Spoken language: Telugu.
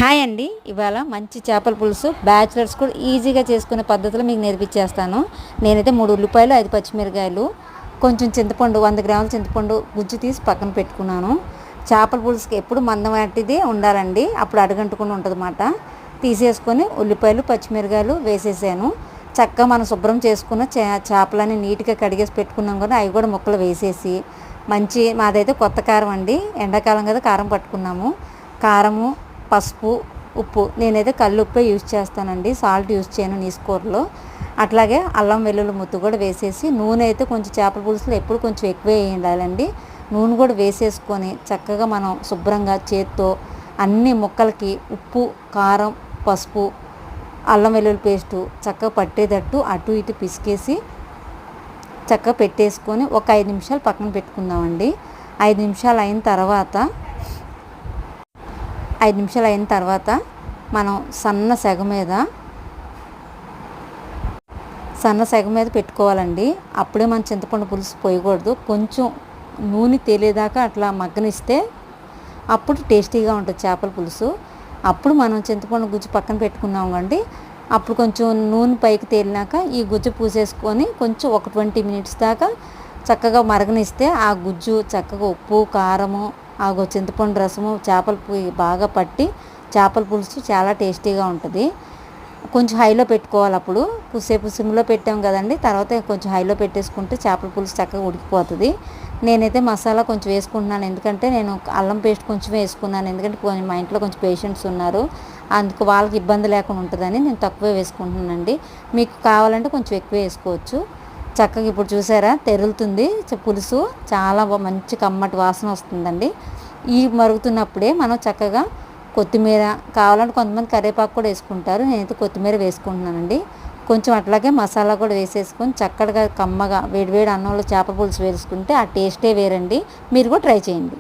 హాయ్ అండి. ఇవాళ మంచి చేపల పులుసు బ్యాచిలర్స్ కూడా ఈజీగా చేసుకునే పద్ధతిలో మీకు నేర్పించేస్తాను. నేనైతే 3 ఉల్లిపాయలు, 5 పచ్చిమిరకాయలు, కొంచెం చింతపండు, 100 గ్రాముల చింతపండు గుజ్జు తీసి పక్కన పెట్టుకున్నాను. చేపల పులుసుకి ఎప్పుడు మందం వాటిది ఉండాలండి, అప్పుడు అడుగంటుకుండా ఉంటుందన్నమాట. తీసేసుకొని ఉల్లిపాయలు, పచ్చిమిరకాయలు వేసేసాను. చక్కగా మనం శుభ్రం చేసుకున్న చేపలని నీట్గా కడిగేసి పెట్టుకున్నాం కదా, అవి కూడా ముక్కలు వేసేసి మాదైతే కొత్త కారం అండి, ఎండాకాలం కదా కారం పట్టుకున్నాము. కారము, పసుపు, ఉప్పు, నేనైతే కల్లుప్పే యూజ్ చేస్తానండి, సాల్ట్ యూజ్ చేయను నీసు కూరలో. అట్లాగే అల్లం వెల్లుల్లి ముద్దు కూడా వేసేసి, నూనె అయితే కొంచెం చేపల పులుసులో ఎప్పుడు కొంచెం ఎక్కువే వేయాలండి. నూనె కూడా వేసేసుకొని చక్కగా మనం శుభ్రంగా చేత్తో అన్ని ముక్కలకి ఉప్పు, కారం, పసుపు, అల్లం వెల్లుల్లి పేస్టు చక్కగా పట్టేటట్టు అటు ఇటు పిసికేసి చక్కగా పెట్టేసుకొని ఒక 5 నిమిషాలు పక్కన పెట్టుకుందామండి. 5 నిమిషాలు అయిన తర్వాత మనం సన్న సెగ మీద పెట్టుకోవాలండి. అప్పుడే మనం చింతపండు పులుసు పోయకూడదు. కొంచెం నూనె తేలేదాకా అట్లా మగ్గనిస్తే అప్పుడు టేస్టీగా ఉంటుంది చేపల పులుసు. అప్పుడు మనం చింతపండు గుజ్జు పక్కన పెట్టుకున్నాం కండి, అప్పుడు కొంచెం నూనె పైకి తేలినాక ఈ గుజ్జు పూసేసుకొని కొంచెం ఒక 20 మినిట్స్ దాకా చక్కగా మరగనిస్తే ఆ గుజ్జు చక్కగా ఉప్పు, కారము, చింతపండు రసము చేపలు బాగా పట్టి చేపల పులుసు చాలా టేస్టీగా ఉంటుంది. కొంచెం హైలో పెట్టుకోవాలి. అప్పుడు కొద్దిసేపు సిమ్లో పెట్టాం కదండి, తర్వాత కొంచెం హైలో పెట్టేసుకుంటే చేపల పులుసు చక్కగా ఉడికిపోతుంది. నేనైతే మసాలా కొంచెం వేసుకుంటున్నాను, ఎందుకంటే నేను అల్లం పేస్ట్ కొంచెం వేసుకున్నాను, ఎందుకంటే మా ఇంట్లో కొంచెం పేషెంట్స్ ఉన్నారు, అందుకు వాళ్ళకి ఇబ్బంది లేకుండా ఉంటుందని నేను తక్కువే వేసుకుంటున్నానండి. మీకు కావాలంటే కొంచెం ఎక్కువ వేసుకోవచ్చు. చక్కగా ఇప్పుడు చూసారా తెరులుతుంది పులుసు, చాలా మంచి కమ్మటి వాసన వస్తుందండి. ఈ మరుగుతున్నప్పుడే మనం చక్కగా కొత్తిమీర, కావాలంటే కొంతమంది కరివేపాకు కూడా వేసుకుంటారు, నేనైతే కొత్తిమీర వేసుకుంటున్నానండి. కొంచెం అట్లాగే మసాలా కూడా వేసేసుకొని చక్కగా కమ్మగా వేడివేడి అన్నంలో చేపల పులుసు వేసుకుంటే ఆ టేస్టే వేరండి. మీరు కూడా ట్రై చేయండి.